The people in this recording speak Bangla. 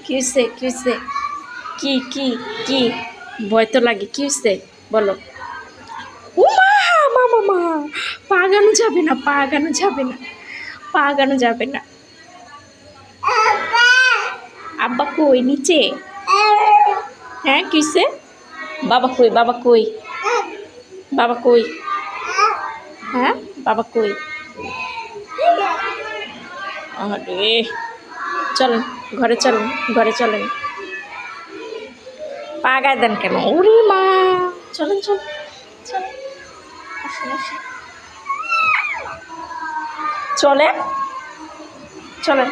কি হয়েছে কি হয়েছে? কি কি কি ভয় তো লাগে, কি হয়েছে বলো? ও মা, মা মা মা, পা আগানো যাবে না, পা আগানো যাবে না, পা আগানো যাবে না। আব্বা কই? নিচে? হ্যাঁ কি হয়েছে? বাবা কই? বাবা কই? বাবা কই? হ্যাঁ বাবা কই? আরে চলেন ঘরে, চলেন ঘরে, চলেন। পা গায়ে দেন কেন? ওরে মা, চলেন চলেন চলেন, আসেন আসেন, চলেন চলেন।